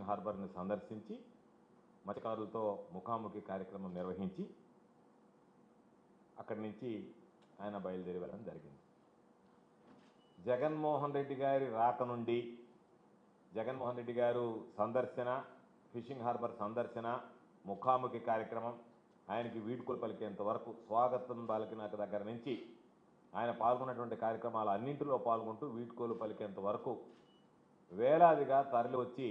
హార్బర్ని సందర్శించి మత్స్యకారులతో ముఖాముఖి కార్యక్రమం నిర్వహించి అక్కడి నుంచి ఆయన బయలుదేరి వెళ్ళడం జరిగింది. జగన్మోహన్ రెడ్డి గారి రాక నుండి జగన్మోహన్ రెడ్డి గారు సందర్శన, ఫిషింగ్ హార్బర్ సందర్శన, ముఖాముఖి కార్యక్రమం, ఆయనకి వీడ్కోలు పలికేంత వరకు, స్వాగతం పలికిన దగ్గర నుంచి ఆయన పాల్గొన్నటువంటి కార్యక్రమాలు అన్నింటిలో పాల్గొంటూ వీడ్కోలు పలికేంత వరకు వేలాదిగా తరలి వచ్చి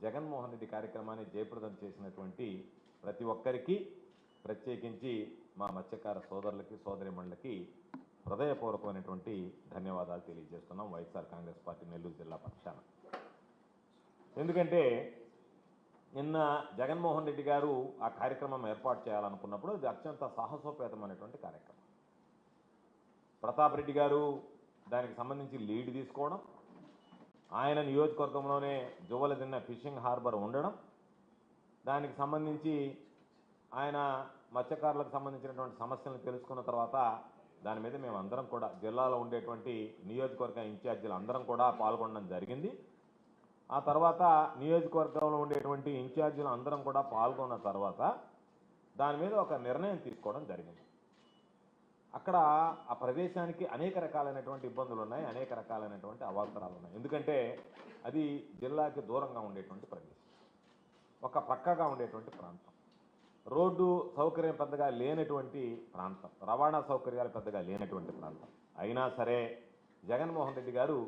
జగన్మోహన్ రెడ్డి కార్యక్రమాన్ని జయప్రదం చేసినటువంటి ప్రతి ఒక్కరికి, ప్రత్యేకించి మా మత్స్యకార సోదరులకి సోదరిమణులకి హృదయపూర్వకమైనటువంటి ధన్యవాదాలు తెలియజేస్తున్నాం వైఎస్ఆర్ కాంగ్రెస్ పార్టీ నెల్లూరు జిల్లా పక్షాన. ఎందుకంటే నిన్న జగన్మోహన్ రెడ్డి గారు ఆ కార్యక్రమం ఏర్పాటు చేయాలనుకున్నప్పుడు అది అత్యంత సాహసోపేతమైనటువంటి కార్యక్రమం. ప్రతాప్ రెడ్డి గారు దానికి సంబంధించి లీడ్ తీసుకోవడం, ఆయన నియోజకవర్గంలోనే జువ్వలదిన్న ఫిషింగ్ హార్బర్ ఉండడం, దానికి సంబంధించి ఆయన మత్స్యకారులకు సంబంధించినటువంటి సమస్యలను తెలుసుకున్న తర్వాత దాని మీద మేమందరం కూడా జిల్లాలో ఉండేటువంటి నియోజకవర్గ ఇన్ఛార్జీలు అందరం కూడా పాల్గొనడం జరిగింది. ఆ తర్వాత నియోజకవర్గంలో ఉండేటువంటి ఇన్ఛార్జీలు అందరం కూడా పాల్గొన్న తర్వాత దాని మీద ఒక నిర్ణయం తీసుకోవడం జరిగింది. అక్కడ ఆ ప్రదేశానికి అనేక రకాలైనటువంటి ఇబ్బందులు ఉన్నాయి, అనేక రకాలైనటువంటి అవాంతరాలు ఉన్నాయి. ఎందుకంటే అది జిల్లాకి దూరంగా ఉండేటువంటి ప్రదేశం, ఒక పక్కగా ఉండేటువంటి ప్రాంతం, రోడ్డు సౌకర్యం పెద్దగా లేనటువంటి ప్రాంతం, రవాణా సౌకర్యాలు పెద్దగా లేనటువంటి ప్రాంతం. అయినా సరే జగన్మోహన్ రెడ్డి గారు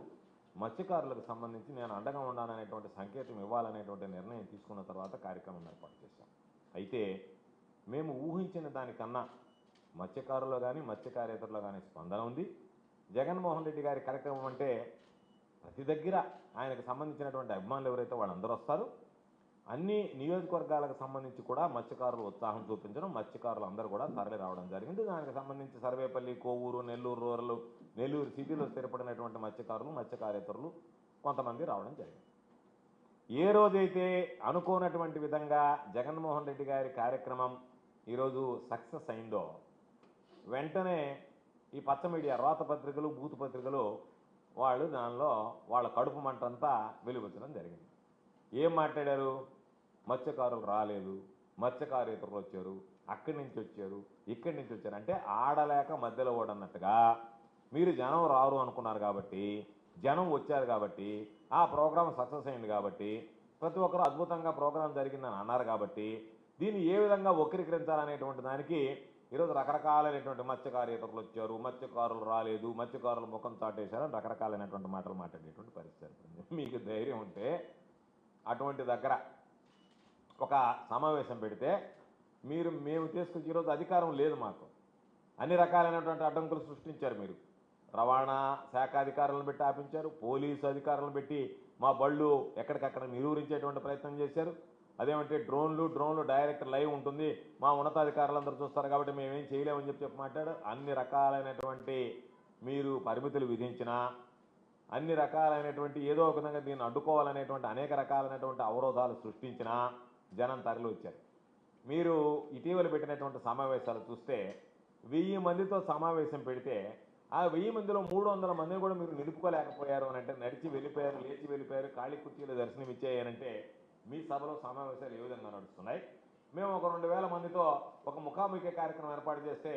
మత్స్యకారులకు సంబంధించి నేను అండగా ఉండాలనేటువంటి సంకేతం ఇవ్వాలనేటువంటి నిర్ణయం తీసుకున్న తర్వాత కార్యక్రమం ఏర్పాటు చేశాం. అయితే మేము ఊహించిన దానికన్నా మత్స్యకారుల్లో కానీ మత్స్యకారేతరులో కానీ స్పందన ఉంది. జగన్మోహన్ రెడ్డి గారి కార్యక్రమం అంటే ప్రతి దగ్గర ఆయనకు సంబంధించినటువంటి అభిమానులు ఎవరైతే వాళ్ళందరూ వస్తారు. అన్ని నియోజకవర్గాలకు సంబంధించి కూడా మత్స్యకారులు ఉత్సాహం చూపించడం, మత్స్యకారులు అందరూ కూడా తరలి రావడం జరిగింది. దానికి సంబంధించి సర్వేపల్లి, కోవూరు, నెల్లూరు రూరల్, నెల్లూరు సిటీలో స్థిరపడినటువంటి మత్స్యకారులు, మత్స్యకారేతరులు కొంతమంది రావడం జరిగింది. ఏ రోజైతే అనుకోనటువంటి విధంగా జగన్మోహన్ రెడ్డి గారి కార్యక్రమం ఈరోజు సక్సెస్ అయిందో వెంటనే ఈ పచ్చ మీడియా, రాత పత్రికలు, బూతు పత్రికలు వాళ్ళు దానిలో వాళ్ళ కడుపు మంటంతా వెలువచ్చడం జరిగింది. ఏం మాట్లాడారు? మత్స్యకారులు రాలేదు, మత్స్యకారేతరులు వచ్చారు, అక్కడి నుంచి వచ్చారు, ఇక్కడి నుంచి వచ్చారు అంటే ఆడలేక మధ్యలో ఓడన్నట్టుగా మీరు జనం రారు అనుకున్నారు కాబట్టి, జనం వచ్చారు కాబట్టి, ఆ ప్రోగ్రాం సక్సెస్ అయింది కాబట్టి, ప్రతి ఒక్కరూ అద్భుతంగా ప్రోగ్రాం జరిగిందని అన్నారు కాబట్టి దీన్ని ఏ విధంగా వక్రీకరించాలనేటువంటి దానికి ఈరోజు రకరకాలైనటువంటి మత్స్యకారేతరులు వచ్చారు, మత్స్యకారులు రాలేదు, మత్స్యకారులు ముఖం చాటేశారని రకరకాలైనటువంటి మాటలు మాట్లాడేటువంటి పరిస్థితి. మీకు ధైర్యం ఉంటే అటువంటి దగ్గర ఒక సమావేశం పెడితే మేము తీసుకొచ్చి ఈరోజు అధికారం లేదు, మాకు అన్ని రకాలైనటువంటి అడ్డంకులు సృష్టించారు. మీరు రవాణా శాఖ అధికారులను పెట్టి ఆపించారు, పోలీసు అధికారులను పెట్టి మా బళ్ళు ఎక్కడికక్కడ నిలువరించేటువంటి ప్రయత్నం చేశారు. అదేమంటే డ్రోన్లు డైరెక్ట్ లైవ్ ఉంటుంది, మా ఉన్నతాధికారులందరూ చూస్తారు కాబట్టి మేమేం చేయలేమని చెప్పి మాట్లాడారు. అన్ని రకాలైనటువంటి మీరు పరిమితులు విధించినా, అన్ని రకాలైనటువంటి ఏదో ఒక విధంగా దీన్ని అడ్డుకోవాలనేటువంటి అనేక రకాలైనటువంటి అవరోధాలు సృష్టించినా జనం తరలి వచ్చారు. మీరు ఇటీవల పెట్టినటువంటి సమావేశాలు చూస్తే 1000 మందితో సమావేశం పెడితే ఆ 1000 మందిలో 300 మందిని కూడా మీరు నిలుపుకోలేకపోయారు అని అంటే, నడిచి వెళ్ళిపోయారు, లేచి వెళ్ళిపోయారు, ఖాళీ కుర్చీలు దర్శనం ఇచ్చాయనంటే మీ సభలో సమావేశాలు ఏ విధంగా నడుస్తున్నాయి? మేము ఒక 2000 మందితో ఒక ముఖాముఖి కార్యక్రమం ఏర్పాటు చేస్తే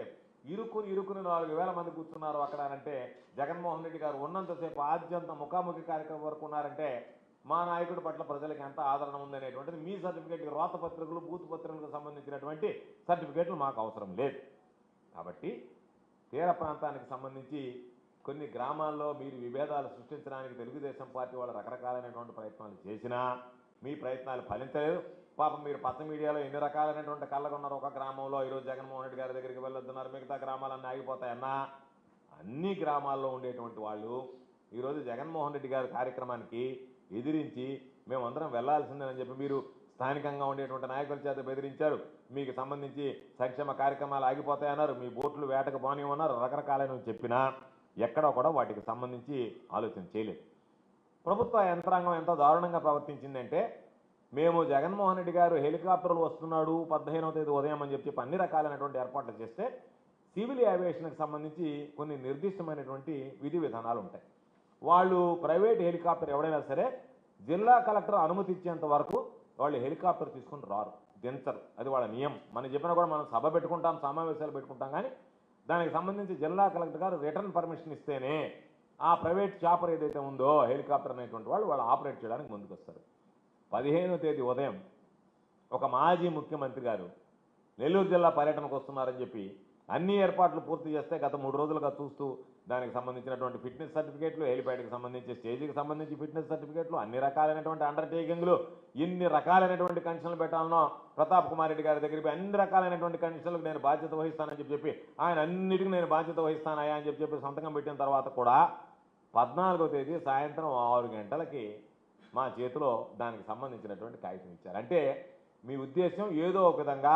ఇరుకుని 4000 మంది కూర్చున్నారు అక్కడ అంటే, జగన్మోహన్ రెడ్డి గారు ఉన్నంతసేపు ఆద్యంత ముఖాముఖి కార్యక్రమం వరకు ఉన్నారంటే మా నాయకుడి పట్ల ప్రజలకు ఎంత ఆదరణ ఉందనేటువంటిది మీ సర్టిఫికేట్, రాత పత్రికలు, బూత్ పత్రికలకు సంబంధించినటువంటి సర్టిఫికేట్లు మాకు అవసరం లేదు. కాబట్టి తీర ప్రాంతానికి సంబంధించి కొన్ని గ్రామాల్లో మీరు విభేదాలు సృష్టించడానికి తెలుగుదేశం పార్టీ వాళ్ళు రకరకాలైనటువంటి ప్రయత్నాలు చేసినా మీ ప్రయత్నాలు ఫలించలేదు. పాపం మీరు పచ్చ మీడియాలో ఎన్ని రకాలైనటువంటి కళ్ళగొన్నారు. ఒక గ్రామంలో ఈరోజు జగన్మోహన్ రెడ్డి గారి దగ్గరికి వెళ్ళొద్దున్నారు, మిగతా గ్రామాలన్నీ ఆగిపోతాయన్నా అన్ని గ్రామాల్లో ఉండేటువంటి వాళ్ళు ఈరోజు జగన్మోహన్ రెడ్డి గారి కార్యక్రమానికి ఎదిరించి మేమందరం వెళ్లాల్సిందేనని చెప్పి మీరు స్థానికంగా ఉండేటువంటి నాయకుల చేత బెదిరించారు. మీకు సంబంధించి సంక్షేమ కార్యక్రమాలు ఆగిపోతాయన్నారు, మీ బోట్లు వేటకు పోనివన్నారు, రకరకాలైనవి చెప్పినా ఎక్కడో కూడా వాటికి సంబంధించి ఆలోచన చేయలేదు. ప్రభుత్వ యంత్రాంగం ఎంత దారుణంగా ప్రవర్తించిందంటే, మేము జగన్మోహన్ రెడ్డి గారు హెలికాప్టర్లు వస్తున్నాడు 15వ తేదీ ఉదయం అని చెప్పి అన్ని రకాలైనటువంటి ఏర్పాట్లు చేస్తే సివిల్ ఏవియేషన్కి సంబంధించి కొన్ని నిర్దిష్టమైనటువంటి విధి విధానాలు ఉంటాయి. వాళ్ళు ప్రైవేట్ హెలికాప్టర్ ఎవడైనా సరే జిల్లా కలెక్టర్ అనుమతి ఇచ్చేంత వరకు వాళ్ళు హెలికాప్టర్ తీసుకుని రారు, దించరు. అది వాళ్ళ నియమం. మనం చెప్పినా కూడా మనం సభ పెట్టుకుంటాం, సమావేశాలు పెట్టుకుంటాం, కానీ దానికి సంబంధించి జిల్లా కలెక్టర్ గారు రిటర్న్ పర్మిషన్ ఇస్తేనే ఆ ప్రైవేట్ చాపర్ ఏదైతే ఉందో హెలికాప్టర్ అనేటువంటి వాళ్ళు ఆపరేట్ చేయడానికి ముందుకు వస్తారు. 15వ తేదీ ఉదయం ఒక మాజీ ముఖ్యమంత్రి గారు నెల్లూరు జిల్లా పర్యటనకు వస్తున్నారని చెప్పి అన్ని ఏర్పాట్లు పూర్తి చేస్తే గత 3 రోజులుగా చూస్తూ దానికి సంబంధించినటువంటి ఫిట్నెస్ సర్టిఫికేట్లు, హెలిప్యాడ్కి సంబంధించి స్టేజీకి సంబంధించి ఫిట్నెస్ సర్టిఫికేట్లు, అన్ని రకాలైనటువంటి అండర్టేకింగ్లు, ఇన్ని రకాలైనటువంటి కండిషన్లు పెట్టాలనో ప్రతాప్ కుమార్ రెడ్డి గారి దగ్గరికి అన్ని రకాలైనటువంటి కండిషన్లకు నేను బాధ్యత వహిస్తానని చెప్పి ఆయన అన్నిటికీ నేను బాధ్యత వహిస్తానయ్యా అని చెప్పి సంతకం పెట్టిన తర్వాత కూడా 14వ తేదీ సాయంత్రం 6 గంటలకి మా చేతిలో దానికి సంబంధించినటువంటి కాగితం ఇచ్చారు. అంటే మీ ఉద్దేశం ఏదో ఒక విధంగా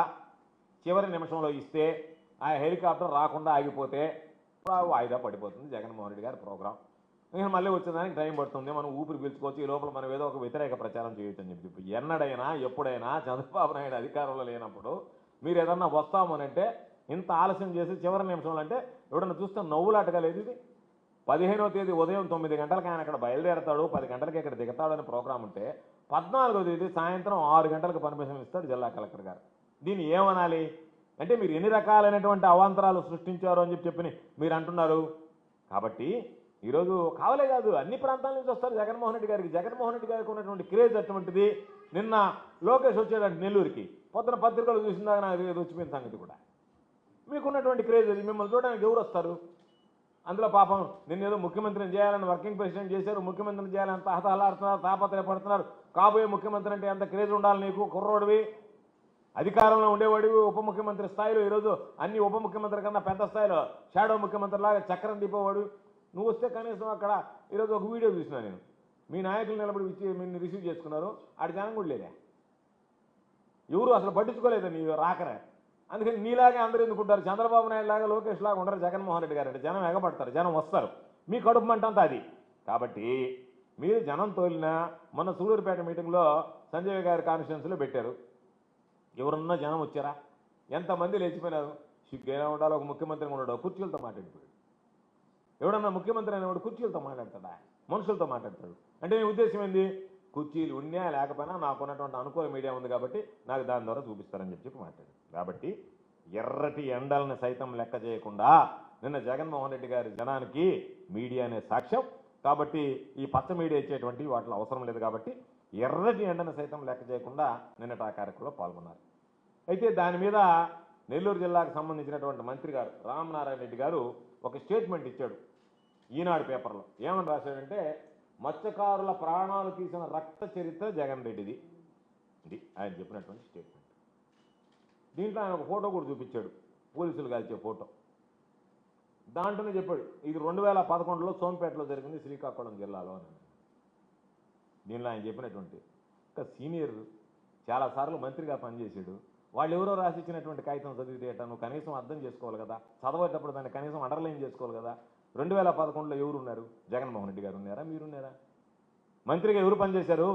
చివరి నిమిషంలో ఇస్తే ఆ హెలికాప్టర్ రాకుండా ఆగిపోతే వాయిదా పడిపోతుంది జగన్మోహన్ రెడ్డి గారి ప్రోగ్రాం. నేను మళ్ళీ వచ్చేదానికి టైం పడుతుంది, మనం ఊపిరి పీల్చుకోవచ్చు, ఈ లోపల మనం ఏదో ఒక వ్యతిరేక ప్రచారం చేయొచ్చు అని చెప్పి. ఎన్నడైనా ఎప్పుడైనా చంద్రబాబు నాయుడు అధికారంలో లేనప్పుడు మీరు ఏదన్నా వస్తామనంటే ఇంత ఆలస్యం చేసి చివరి నిమిషంలో అంటే ఎవడన్నా చూస్తే నవ్వులాటగా లేదు. ఇది 15వ తేదీ ఉదయం 9 గంటలకు ఆయన అక్కడ బయలుదేరతాడు, 10 గంటలకి ఇక్కడ దిగుతాడని ప్రోగ్రాం ఉంటే 14వ తేదీ సాయంత్రం 6 గంటలకు పర్మిషన్ ఇస్తాడు జిల్లా కలెక్టర్ గారు. దీన్ని ఏమనాలి అంటే మీరు ఎన్ని రకాలైనటువంటి అవాంతరాలు సృష్టించారు అని చెప్పి మీరు అంటున్నారు. కాబట్టి ఈరోజు కావలే కాదు అన్ని ప్రాంతాల నుంచి వస్తారు జగన్మోహన్ రెడ్డి గారికి. జగన్మోహన్ రెడ్డి గారికి ఉన్నటువంటి క్రేజ్ అటువంటిది. నిన్న లోకేష్ వచ్చేటట్టు నెల్లూరుకి పొద్దున పత్రికలు చూసిందాక నాకు వచ్చిపోయిన సంగతి కూడా. మీకున్నటువంటి క్రేజ్ అది. మిమ్మల్ని చూడడానికి ఎవరు వస్తారు? అందులో పాపం నిన్నేదో ముఖ్యమంత్రిని చేయాలని వర్కింగ్ ప్రెసిడెంట్ చేశారు, ముఖ్యమంత్రిని చేయాలని తహతహలాడుతున్నారు, తాపత్రయపడుతున్నారు. కాబోయే ముఖ్యమంత్రి అంటే ఎంత క్రేజ్ ఉండాలి నీకు? కుర్రోడివి, అధికారంలో ఉండేవాడివి, ఉప ముఖ్యమంత్రి స్థాయిలో ఈరోజు అన్ని ఉప ముఖ్యమంత్రి కన్నా పెద్ద స్థాయిలో షాడో ముఖ్యమంత్రి లాగా చక్రం తిప్పేవాడు నువ్వు. వస్తే కనీసం అక్కడ ఈరోజు ఒక వీడియో చూసినా నేను, మీ నాయకులు నిలబడి మీరు రిసీవ్ చేసుకున్నారు, ఆడి జనం కూడా లేదా, ఎవరు అసలు పట్టించుకోలేదు నీ రాకరే. అందుకని నీలాగే అందరూ ఎందుకుంటారు? చంద్రబాబు నాయుడు లాగా లోకేష్ లాగా ఉండరు జగన్మోహన్ రెడ్డి గారు అంటే. జనం ఎగబడతారు, జనం వస్తారు, మీ కడుపు మంటంతా అది. కాబట్టి మీరు జనం తోలినా మొన్న సూళ్ళూరుపేట మీటింగ్లో సంజయ్ గారి కాన్స్టిట్యున్సీలో పెట్టారు. ఎవరన్నా జనం వచ్చారా? ఎంతమంది లేచిపోయినారు? సిగ్గైనా ఉండాలి, ఒక ముఖ్యమంత్రిగా ఉన్నాడు, కుర్చీలతో మాట్లాడిపోయాడు. ఎవడన్నా ముఖ్యమంత్రి అనేవాడు కుర్చీలతో మాట్లాడతాడా? మనుషులతో మాట్లాడతాడు. అంటే నీ ఉద్దేశం ఏంది? కుర్చీలు ఉన్నా లేకపోయినా నాకున్నటువంటి అనుకూల మీడియా ఉంది కాబట్టి నాకు దాని ద్వారా చూపిస్తారని చెప్పి మాట్లాడు. కాబట్టి ఎర్రటి ఎండలను సైతం లెక్క చేయకుండా నిన్న జగన్మోహన్ రెడ్డి గారి జనానికి మీడియానే సాక్ష్యం. కాబట్టి ఈ పచ్చ మీడియా ఇచ్చేటువంటి వాటిలో అవసరం లేదు. కాబట్టి ఎర్రటి ఎండను సైతం లెక్క చేయకుండా నిన్నటి ఆ కార్యక్రమంలో పాల్గొన్నారు. అయితే దాని మీద నెల్లూరు జిల్లాకు సంబంధించినటువంటి మంత్రి గారు రామనారాయణ రెడ్డి గారు ఒక స్టేట్మెంట్ ఇచ్చాడు ఈనాడు పేపర్లో. ఏమని రాశాడంటే, మత్స్యకారుల ప్రాణాలు తీసిన రక్త చరిత్ర జగన్ రెడ్డిది. ఇది ఆయన చెప్పినటువంటి స్టేట్మెంట్. దీంట్లో ఆయన ఒక ఫోటో కూడా చూపించాడు, పోలీసులు కాల్చే ఫోటో. దాంట్లోనే చెప్పాడు ఇది 2011లో సోంపేటలో జరిగింది, శ్రీకాకుళం జిల్లాలో అని. దీనిలో ఆయన చెప్పినటువంటి ఒక సీనియర్ చాలాసార్లు మంత్రిగా పనిచేశాడు. వాళ్ళు ఎవరో రాసిచ్చినటువంటి కాగితం చదివితే నువ్వు కనీసం అర్థం చేసుకోవాలి కదా, చదవేటప్పుడు దాన్ని కనీసం అండర్లైన్ చేసుకోవాలి కదా. 2011లో ఎవరున్నారు? జగన్మోహన్ రెడ్డి గారు ఉన్నారా? మీరున్నారా? మంత్రిగా ఎవరు పనిచేశారు?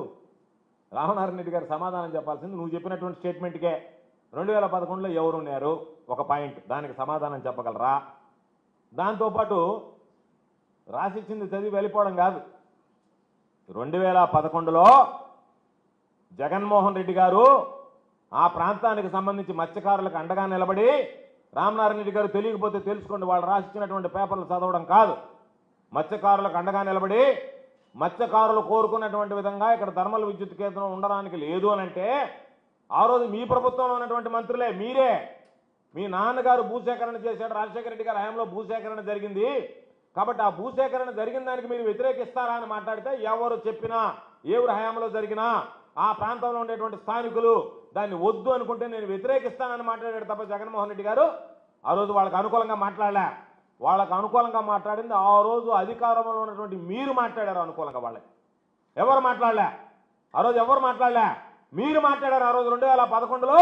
రామనారాయణ రెడ్డి గారు సమాధానం చెప్పాల్సింది నువ్వు చెప్పినటువంటి స్టేట్మెంట్కే. 2011లో ఎవరున్నారు ఒక పాయింట్, దానికి సమాధానం చెప్పగలరా? దాంతోపాటు రాసిచ్చింది చదివి వెళ్ళిపోవడం కాదు. 2011లో జగన్మోహన్ రెడ్డి గారు ఆ ప్రాంతానికి సంబంధించి మత్స్యకారులకు అండగా నిలబడి, రామనారాయణ రెడ్డి గారు తెలియకపోతే తెలుసుకోండి, వాళ్ళు రాసిచ్చినటువంటి పేపర్లు చదవడం కాదు, మత్స్యకారులకు అండగా నిలబడి మత్స్యకారులు కోరుకున్నటువంటి విధంగా ఇక్కడ థర్మల్ విద్యుత్ కేంద్రం ఉండడానికి లేదు అని అంటే ఆ రోజు మీ ప్రభుత్వంలో ఉన్నటువంటి మంత్రులే, మీరే. మీ నాన్నగారు భూసేకరణ చేశాడు, రాజశేఖర రెడ్డి గారి హయాంలో భూసేకరణ జరిగింది కాబట్టి ఆ భూసేకరణ జరిగిన దానికి మీరు వ్యతిరేకిస్తారా అని మాట్లాడితే ఎవరు చెప్పినా, ఎవరి హయాంలో జరిగినా ఆ ప్రాంతంలో ఉండేటువంటి స్థానికులు దాన్ని వద్దు అనుకుంటే నేను వ్యతిరేకిస్తానని మాట్లాడాడు తప్ప జగన్మోహన్ రెడ్డి గారు ఆ రోజు వాళ్ళకి అనుకూలంగా మాట్లాడలే. వాళ్ళకు అనుకూలంగా మాట్లాడింది ఆ రోజు అధికారంలో ఉన్నటువంటి మీరు మాట్లాడారు అనుకూలంగా. వాళ్ళకి ఎవరు మాట్లాడలే ఆ రోజు, ఎవరు మాట్లాడలే, మీరు మాట్లాడారు ఆ రోజు. 2011లో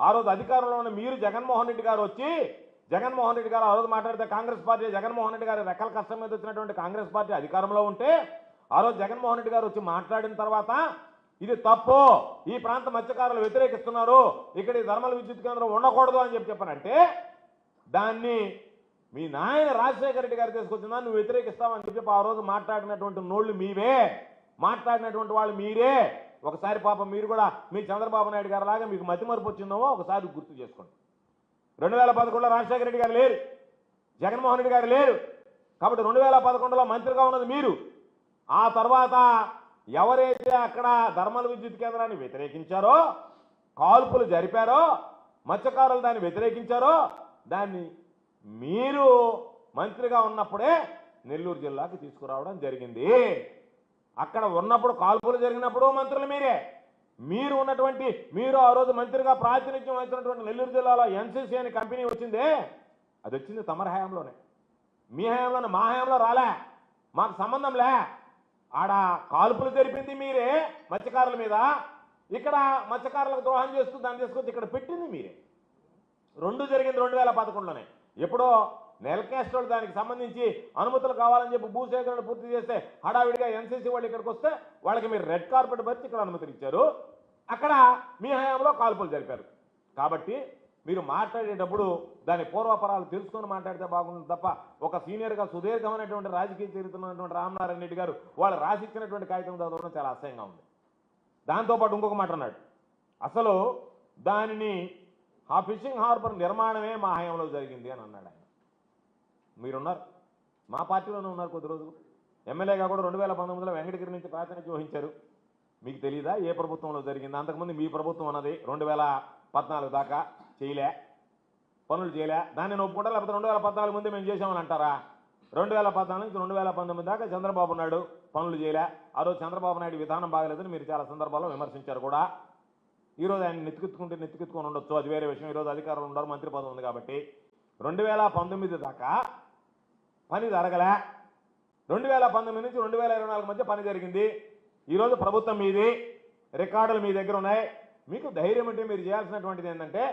ఆ రోజు అధికారంలో ఉన్న మీరు, జగన్మోహన్ రెడ్డి గారు వచ్చి, జగన్మోహన్ రెడ్డి గారు ఆ రోజు మాట్లాడితే కాంగ్రెస్ పార్టీ, జగన్మోహన్ రెడ్డి గారి రెక్కల కష్టం మీద వచ్చినటువంటి కాంగ్రెస్ పార్టీ అధికారంలో ఉంటే ఆ రోజు జగన్మోహన్ రెడ్డి గారు వచ్చి మాట్లాడిన తర్వాత ఇది తప్పు, ఈ ప్రాంత మత్స్యకారులు వ్యతిరేకిస్తున్నారు, ఇక్కడ ఈ థర్మల్ విద్యుత్ కేంద్రం ఉండకూడదు అని చెప్పానంటే దాన్ని మీ నాయన రాజశేఖర రెడ్డి గారు తీసుకొచ్చిందా నువ్వు వ్యతిరేకిస్తావని చెప్పి ఆ రోజు మాట్లాడినటువంటి నోళ్లు మీవే. మాట్లాడినటువంటి వాళ్ళు మీరే. ఒకసారి పాపం మీరు కూడా మీ చంద్రబాబు నాయుడు గారు లాగా మీకు మతిమరుపు వచ్చిందేమో ఒకసారి గుర్తు చేసుకోండి. 2011లో రాజశేఖర రెడ్డి గారు లేరు, జగన్మోహన్ రెడ్డి గారు లేరు. కాబట్టి 2011లో మంత్రిగా ఉన్నది మీరు. ఆ తర్వాత ఎవరైతే అక్కడ ధర్మల విద్యుత్ కేంద్రాన్ని వ్యతిరేకించారో, కాల్పులు జరిపారో, మత్స్యకారులు దాన్ని వ్యతిరేకించారో, దాన్ని మీరు మంత్రిగా ఉన్నప్పుడే నెల్లూరు జిల్లాకి తీసుకురావడం జరిగింది. అక్కడ ఉన్నప్పుడు కాల్పులు జరిగినప్పుడు మంత్రులు మీరే. మీరు ఆ రోజు మంత్రిగా ప్రాతినిధ్యం వహించినటువంటి నెల్లూరు జిల్లాలో ఎన్సీసీ అని కంపెనీ వచ్చిందే, అది వచ్చింది తమరి హయాంలోనే. మీ హయాంలోనే, మా హయాంలో రాలే, మాకు సంబంధం లే. ఆడ కాల్పులు జరిపింది మీరే మత్స్యకారుల మీద, ఇక్కడ మత్స్యకారులకు ద్రోహం చేస్తూ దాన్ని తీసుకొచ్చి ఇక్కడ పెట్టింది మీరే. రెండు జరిగింది 2011లోనే. ఎప్పుడో నెల్కాస్ట్రోల్ దానికి సంబంధించి అనుమతులు కావాలని చెప్పి భూసేకరణ పూర్తి చేస్తే హడావిడిగా ఎన్సీసీ వాళ్ళు ఇక్కడికి వస్తే వాళ్ళకి మీరు రెడ్ కార్పెట్ పరిచి ఇక్కడ అనుమతులు ఇచ్చారు. అక్కడ మీ హయాంలో కాల్పులు జరిపారు. కాబట్టి మీరు మాట్లాడేటప్పుడు దాని పూర్వపరాలు తెలుసుకొని మాట్లాడితే బాగుంటుంది తప్ప ఒక సీనియర్గా సుదీర్ఘమైనటువంటి రాజకీయ చరిత్ర ఉన్నటువంటి రామనారాయణ రెడ్డి గారు వాళ్ళు రాసిచ్చినటువంటి కాగితం చదవడం చాలా అసహ్యంగా ఉంది. దాంతోపాటు ఇంకొక మాట అన్నాడు, అసలు దానిని ఆ ఫిషింగ్ హార్బర్ నిర్మాణమే మా హయాంలో జరిగింది అని అన్నాడు ఆయన. మీరున్నారు, మా పార్టీలోనే ఉన్నారు కొద్ది రోజులు. ఎమ్మెల్యేగా కూడా 2019లో వెంకటగిరి నుంచి ప్రాతినిధ్యం వహించారు. మీకు తెలియదా ఏ ప్రభుత్వంలో జరిగింది? అంతకుముందు మీ ప్రభుత్వం అన్నది 2014 దాకా పనులు చేయలే. దాన్ని ఒప్పుకుంటారా? లేకపోతే 2014 ముందే మేము చేసామని అంటారా? 2014 నుంచి 2019 దాకా చంద్రబాబు నాయుడు పనులు చేయలే. ఆ రోజు చంద్రబాబు నాయుడు విధానం బాగలేదని మీరు చాలా సందర్భాల్లో విమర్శించారు కూడా. ఈరోజు ఆయన నెత్తికెత్తుకొని ఉండొచ్చు, అది వేరే విషయం. ఈరోజు అధికారులు ఉన్నారు, మంత్రి పదవి ఉంది కాబట్టి. 2019 దాకా పని జరగలే. 2019 నుంచి 2024 మధ్య పని జరిగింది. ఈరోజు ప్రభుత్వం మీది, రికార్డులు మీ దగ్గర ఉన్నాయి. మీకు ధైర్యం అంటే మీరు చేయాల్సినటువంటిది ఏంటంటే,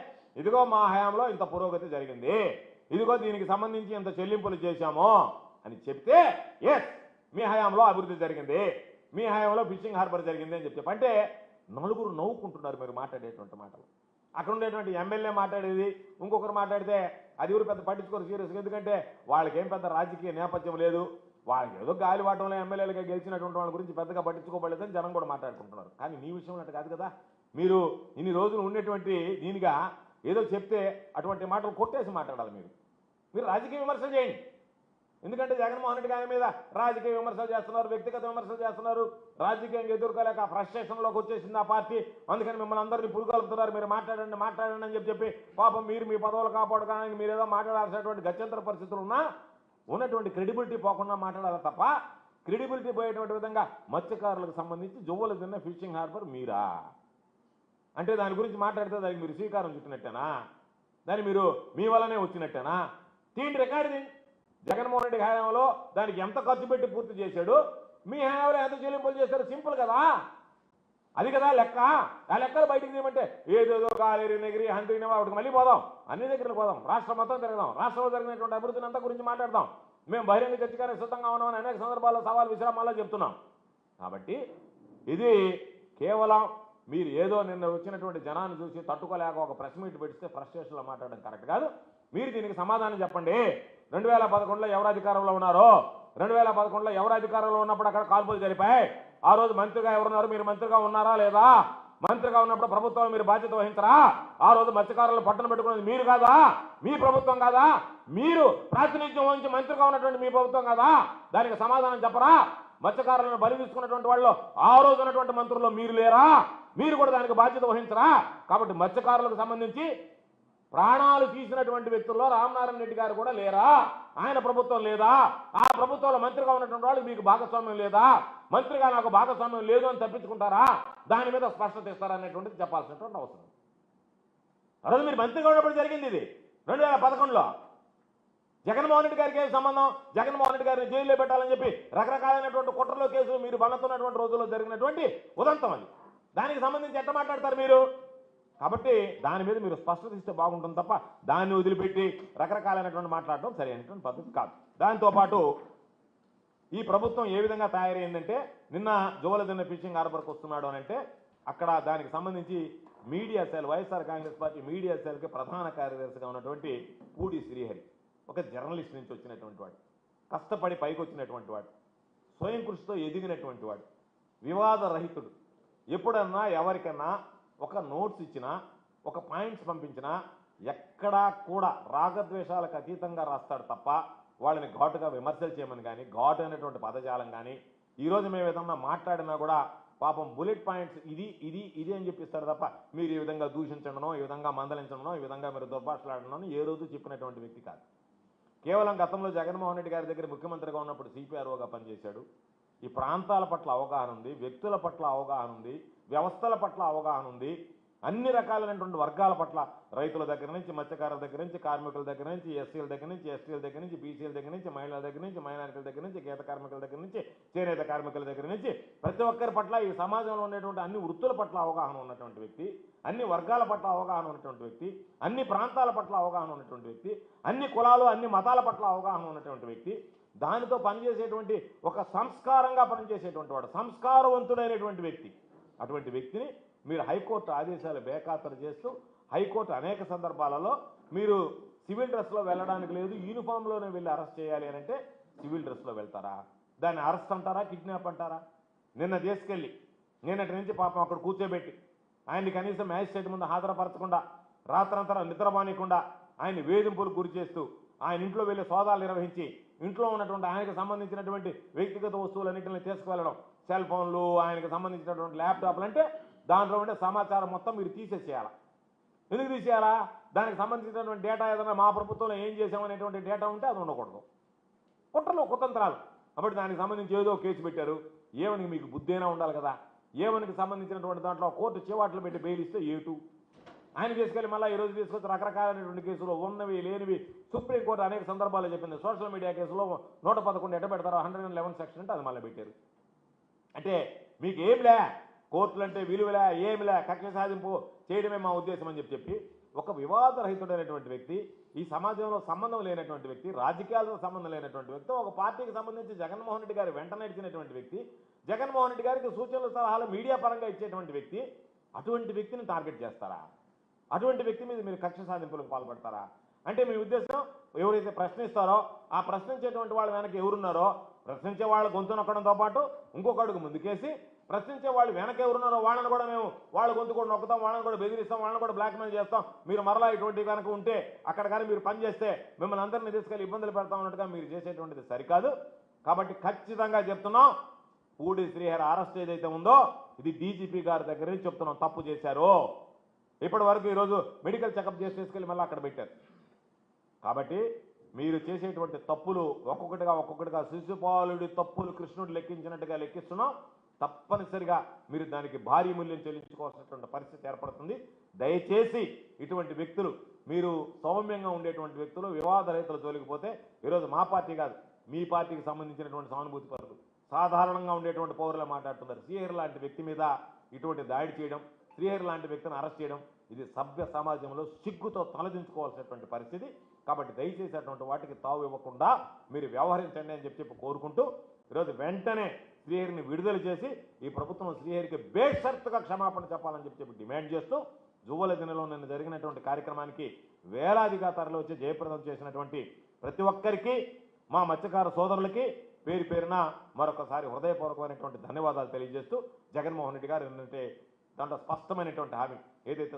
ఇదిగో మా హయాంలో ఇంత పురోగతి జరిగింది, ఇదిగో దీనికి సంబంధించి ఇంత చెల్లింపులు చేశాము అని చెప్తే ఎస్ మీ హయాంలో అభివృద్ధి జరిగింది, మీ హయాంలో ఫిషింగ్ హార్బర్ జరిగింది అని చెప్తే అంటే నలుగురు నవ్వుకుంటున్నారు మీరు మాట్లాడేటువంటి మాటలు. అక్కడ ఉండేటువంటి ఎమ్మెల్యే మాట్లాడేది, ఇంకొకరు మాట్లాడితే అది ఎవరు పెద్ద పట్టించుకోరు సీరియస్గా. ఎందుకంటే వాళ్ళకేం పెద్ద రాజకీయ నేపథ్యం లేదు, వాళ్ళకి ఏదో గాలివాటంలో ఎమ్మెల్యేలుగా గెలిచినటువంటి వాళ్ళ గురించి పెద్దగా పట్టించుకోబడలేదని జనం కూడా మాట్లాడుకుంటున్నారు. కానీ నీ విషయం అట్టు కాదు కదా. మీరు ఇన్ని రోజులు ఉండేటువంటి దీనిగా ఏదో చెప్తే అటువంటి మాటలు కొట్టేసి మాట్లాడాలి. మీరు రాజకీయ విమర్శలు చేయండి. ఎందుకంటే జగన్మోహన్ రెడ్డి గారి మీద రాజకీయ విమర్శలు చేస్తున్నారు, వ్యక్తిగత విమర్శలు చేస్తున్నారు. రాజకీయంగా ఎదుర్కోలేక ఫ్రస్ట్రేషన్లోకి వచ్చేసింది ఆ పార్టీ. అందుకని మిమ్మల్ని అందరినీ పురుగలుపుతున్నారు. మీరు మాట్లాడండి అని చెప్పి పాపం మీరు మీ పదవులు కాపాడుకోవడానికి మీరు ఏదో మాట్లాడాల్సినటువంటి గత్యంతర పరిస్థితులు ఉన్నా ఉన్నటువంటి క్రెడిబిలిటీ పోకుండా మాట్లాడాలి తప్ప, క్రెడిబిలిటీ పోయేటువంటి విధంగా మత్స్యకారులకు సంబంధించి జువ్వలు తిన్న ఫిషింగ్ హార్బర్ మీరా అంటే దాని గురించి మాట్లాడితే దానికి మీరు శ్రీకారం చుట్టినట్టేనా? దాన్ని మీరు మీ వల్లనే వచ్చినట్టేనా? తీండి రికార్డు. జగన్మోహన్ రెడ్డి హయాంలో దానికి ఎంత ఖర్చు పెట్టి పూర్తి చేశాడు, మీ హయాంలో ఎంత చెల్లింపులు చేశారు? సింపుల్ కదా, అది కదా లెక్క. ఆ లెక్కలు బయటకు తీయమంటే ఏదేదో కాలేరు నెగిరి హండ్రీనవా వాటికి మళ్ళీ పోదాం, అన్ని దగ్గరికి పోదాం, రాష్ట్రం మొత్తం తిరగదాం, రాష్ట్రంలో జరిగినటువంటి అభివృద్ధిని అంతా గురించి మాట్లాడదాం. మేము బహిరంగ చర్చగానే సిద్ధంగా ఉన్నామని అనేక సందర్భాల్లో సవాల్ విశ్రామాల్లో చెప్తున్నాం. కాబట్టి ఇది కేవలం మీరు ఏదో నిన్న వచ్చినటువంటి జనాన్ని చూసి తట్టుకోలేక ఒక ప్రెస్ మీట్ పెడితే ఫ్రస్ట్రేషన్లో మాట్లాడడం కరెక్ట్ కాదు. మీరు దీనికి సమాధానం చెప్పండి. 2011లో ఎవరు అధికారంలో ఉన్నారో, 2011లో ఎవరు అధికారంలో ఉన్నప్పుడు అక్కడ కాల్పులు జరిపాయి, ఆ రోజు మంత్రిగా ఎవరున్నారు? మీరు మంత్రిగా ఉన్నారా లేదా? మంత్రిగా ఉన్నప్పుడు ప్రభుత్వం మీరు బాధ్యత వహించరా? ఆ రోజు మత్స్యకారులను పట్టణ పెట్టుకున్నది మీరు కాదా? మీ ప్రభుత్వం కాదా? మీరు ప్రాతినిధ్యం వహించి మంత్రిగా ఉన్నటువంటి మీ ప్రభుత్వం కాదా? దానికి సమాధానం చెప్పరా? మత్స్యకారులను బలి తీసుకున్నటువంటి వాళ్ళు ఆ రోజు ఉన్నటువంటి మంత్రుల్లో మీరు లేరా? మీరు కూడా దానికి బాధ్యత వహించరా? కాబట్టి మత్స్యకారులకు సంబంధించి ప్రాణాలు తీసినటువంటి వ్యక్తుల్లో రామనారాయణ రెడ్డి గారు కూడా లేరా? ఆయన ప్రభుత్వం లేదా? ఆ ప్రభుత్వంలో మంత్రిగా ఉన్నటువంటి వాళ్ళు మీకు భాగస్వామ్యం లేదా? మంత్రిగా నాకు భాగస్వామ్యం లేదు అని తప్పించుకుంటారా? దాని మీద స్పష్టత ఇస్తారనేటువంటిది చెప్పాల్సినటువంటి అవసరం. ఆ రోజు మీరు మంత్రిగా ఉన్నప్పుడు జరిగింది ఇది 2011లో. జగన్మోహన్ రెడ్డి గారికి ఏం సంబంధం? జగన్మోహన్ రెడ్డి గారిని జైల్లో పెట్టాలని చెప్పి రకరకాలైనటువంటి కుట్రలో కేసులు మీరు బలతున్నటువంటి రోజుల్లో జరిగినటువంటి ఉదంతం అది. దానికి సంబంధించి ఎట్లా మాట్లాడతారు మీరు? కాబట్టి దాని మీద మీరు స్పష్టత ఇస్తే బాగుంటుంది తప్ప దాన్ని వదిలిపెట్టి రకరకాలైనటువంటి మాట్లాడటం సరైనటువంటి పద్ధతి కాదు. దాంతోపాటు ఈ ప్రభుత్వం ఏ విధంగా తయారైందంటే, నిన్న జువలదిన్న ఫిషింగ్ హార్బర్కి వస్తున్నాడు అని అంటే అక్కడ దానికి సంబంధించి media cell, YSR Congress party media సెల్కి ప్రధాన కార్యదర్శిగా ఉన్నటువంటి పూడి శ్రీహరి, ఒక జర్నలిస్ట్ నుంచి వచ్చినటువంటి వాడు, కష్టపడి పైకి వచ్చినటువంటి వాడు, స్వయం కృషితో ఎదిగినటువంటి వాడు, వివాదరహితుడు. ఎప్పుడన్నా ఎవరికన్నా ఒక నోట్స్ ఇచ్చినా, ఒక పాయింట్స్ పంపించినా ఎక్కడా కూడా రాగద్వేషాలకు అతీతంగా రాస్తాడు తప్ప వాళ్ళని ఘాటుగా విమర్శలు చేయమని కానీ, ఘాటు అనేటువంటి పదజాలం కానీ, ఈరోజు మేము ఏదన్నా మాట్లాడినా కూడా పాపం బుల్లెట్ పాయింట్స్ ఇది ఇది ఇది అని చెప్పిస్తాడు తప్ప మీరు ఈ విధంగా దూషించడనో, ఈ విధంగా మందలించడనో, ఈ విధంగా మీరు దుర్భాషలాడనో ఏ రోజు చెప్పినటువంటి వ్యక్తి కాదు. కేవలం గతంలో జగన్మోహన్ రెడ్డి గారి దగ్గర ముఖ్యమంత్రిగా ఉన్నప్పుడు సిపిఆర్ఓగా పనిచేశాడు. ఈ ప్రాంతాల పట్ల అవగాహన ఉంది, వ్యక్తుల పట్ల అవగాహన ఉంది, వ్యవస్థల పట్ల అవగాహన ఉంది. అన్ని రకాలైనటువంటి వర్గాల పట్ల రైతుల దగ్గర నుంచి, మత్స్యకారుల దగ్గర నుంచి, కార్మికుల దగ్గర నుంచి, ఎస్సీల దగ్గర నుంచి, ఎస్టీల దగ్గర నుంచి, బీసీల దగ్గర నుంచి, మహిళల దగ్గర నుంచి, మైనారిటీల దగ్గర నుంచి, గీత కార్మికుల దగ్గర నుంచి, చేనేత కార్మికుల దగ్గర నుంచి ప్రతి ఒక్కరి పట్ల ఈ సమాజంలో ఉన్నటువంటి అన్ని వృత్తుల పట్ల అవగాహన ఉన్నటువంటి వ్యక్తి, అన్ని వర్గాల పట్ల అవగాహన ఉన్నటువంటి వ్యక్తి, అన్ని ప్రాంతాల పట్ల అవగాహన ఉన్నటువంటి వ్యక్తి, అన్ని కులాలు అన్ని మతాల పట్ల అవగాహన ఉన్నటువంటి వ్యక్తి, దానితో పనిచేసేటువంటి ఒక సంస్కారంగా పనిచేసేటువంటి వాడు, సంస్కారవంతుడైనటువంటి వ్యక్తి. అటువంటి వ్యక్తిని మీరు హైకోర్టు ఆదేశాలు బేఖాతరు చేస్తూ, హైకోర్టు అనేక సందర్భాలలో మీరు సివిల్ డ్రెస్లో వెళ్ళడానికి లేదు, యూనిఫామ్లోనే వెళ్ళి అరెస్ట్ చేయాలి అని అంటే సివిల్ డ్రెస్లో వెళ్తారా? దాన్ని అరెస్ట్ అంటారా, కిడ్నాప్ అంటారా? నిన్న తీసుకెళ్ళి నిన్నటి నుంచి పాపం అక్కడ కూర్చోబెట్టి ఆయన్ని కనీసం మ్యాజిస్ట్రేట్ ముందు హాజరుపరచకుండా, రాత్రంతరం నిద్రమానీయకుండా ఆయన వేధింపులకు గురి చేస్తూ, ఆయన ఇంట్లో వెళ్ళి సోదాలు నిర్వహించి ఇంట్లో ఉన్నటువంటి ఆయనకు సంబంధించినటువంటి వ్యక్తిగత వస్తువులన్నింటినీ తీసుకువెళ్ళడం, సెల్ ఫోన్లు, ఆయనకు సంబంధించినటువంటి ల్యాప్టాప్లు, అంటే దాంట్లో ఉండే సమాచారం మొత్తం మీరు తీసేసేయాలా? ఎందుకు తీసేయాలా? దానికి సంబంధించినటువంటి డేటా ఏదైనా మా ప్రభుత్వంలో ఏం చేసామనేటువంటి డేటా ఉంటే అది ఉండకూడదు. కుట్రలు కుతంత్రాలు. కాబట్టి దానికి సంబంధించి ఏదో కేసు పెట్టారు. ఏమనికి మీకు బుద్ధైనా ఉండాలి కదా. ఏమనికి సంబంధించినటువంటి దాంట్లో కోర్టు చివాట్లు పెట్టి బెయిల్ ఇస్తే ఏటు ఆయన తీసుకెళ్ళి మళ్ళీ ఈరోజు తీసుకొచ్చి రకరకాలైనటువంటి కేసులు ఉన్నవి లేనివి సుప్రీంకోర్టు అనేక సందర్భాల్లో చెప్పింది. సోషల్ మీడియా కేసులో 111 ఎట్ట పెడతారో 111 సెక్షన్ అంటే అది మళ్ళీ పెట్టారు. అంటే మీకు ఏంలే, కోర్టులు అంటే విలువలే, ఏమిలే, కక్ష సాధింపు చేయడమే మా ఉద్దేశం అని చెప్పి ఒక వివాదరహితుడైనటువంటి వ్యక్తి, ఈ సమాజంలో సంబంధం లేనటువంటి వ్యక్తి, రాజకీయాలతో సంబంధం లేనటువంటి వ్యక్తి, ఒక పార్టీకి సంబంధించి జగన్మోహన్ రెడ్డి గారి వెంట నడిచినటువంటి వ్యక్తి, జగన్మోహన్ రెడ్డి గారికి సూచనలు సలహాలు మీడియా పరంగా ఇచ్చేటువంటి వ్యక్తి, అటువంటి వ్యక్తిని టార్గెట్ చేస్తారా? అటువంటి వ్యక్తి మీద మీరు కక్ష సాధింపులకు పాల్పడతారా? అంటే మీ ఉద్దేశం ఎవరైతే ప్రశ్నిస్తారో ఆ ప్రశ్నించేటువంటి వాళ్ళ వెనక ఎవరున్నారో, ప్రశ్నించే వాళ్ళ గొంతు నొక్కడంతో పాటు ఇంకొక అడుగు ముందుకేసి ప్రశ్నించే వాళ్ళు వెనక ఎవరున్నారో వాళ్ళని కూడా మేము వాళ్ళ గొంతు కూడా నొక్కుతాం, వాళ్ళని కూడా బెదిరిస్తాం, వాళ్ళని కూడా బ్లాక్మెయిల్ చేస్తాం, మీరు మరలా ఇటువంటి కనుక ఉంటే అక్కడ కానీ మీరు పని చేస్తే మిమ్మల్ని అందరినీ తీసుకెళ్ళి ఇబ్బందులు పెడతాం అన్నట్టుగా మీరు చేసేటువంటిది సరికాదు. కాబట్టి ఖచ్చితంగా చెప్తున్నాం, పూడి శ్రీహరి అరెస్ట్ ఏదైతే ఉందో ఇది డీజీపీ గారి దగ్గర నుంచి చెప్తున్నాం, తప్పు చేశారు. ఇప్పటి వరకు ఈరోజు మెడికల్ చెకప్ చేసి తీసుకెళ్ళి మళ్ళీ అక్కడ పెట్టారు. కాబట్టి మీరు చేసేటువంటి తప్పులు ఒక్కొక్కటిగా శిశుపాలుడి తప్పులు కృష్ణుడు లెక్కించినట్టుగా లెక్కిస్తున్నాం. తప్పనిసరిగా మీరు దానికి భారీ మూల్యం చెల్లించుకోవాల్సినటువంటి పరిస్థితి ఏర్పడుతుంది. దయచేసి ఇటువంటి వ్యక్తులు, మీరు సౌమ్యంగా ఉండేటువంటి వ్యక్తులు వివాద రైతులు తోలిగిపోతే ఈరోజు మా పార్టీ కాదు, మీ పార్టీకి సంబంధించినటువంటి సానుభూతి పరులు సాధారణంగా ఉండేటువంటి పౌరులు మాట్లాడుతున్నారు. శ్రీహరి లాంటి వ్యక్తి మీద ఇటువంటి దాడి చేయడం, శ్రీహరి లాంటి వ్యక్తిని అరెస్ట్ చేయడం, ఇది సభ్య సమాజంలో సిగ్గుతో తలదించుకోవాల్సినటువంటి పరిస్థితి. కాబట్టి దయచేసి అటువంటి వాటికి తావు ఇవ్వకుండా మీరు వ్యవహరించండి అని చెప్పి కోరుకుంటూ ఈరోజు వెంటనే శ్రీహరిని విడుదల చేసి ఈ ప్రభుత్వం శ్రీహరికి బేషరతుగా క్షమాపణ చెప్పాలని చెప్పి డిమాండ్ చేస్తూ జువ్వలదినలో నిన్న జరిగినటువంటి కార్యక్రమానికి వేలాదిగా తరలి వచ్చి జయప్రదం చేసినటువంటి ప్రతి ఒక్కరికి, మా మత్స్యకార సోదరులకి పేరు పేరున మరొకసారి హృదయపూర్వకమైనటువంటి ధన్యవాదాలు తెలియజేస్తూ, జగన్మోహన్ రెడ్డి గారు ఏంటంటే దాంట్లో స్పష్టమైనటువంటి హామీ ఏదైతే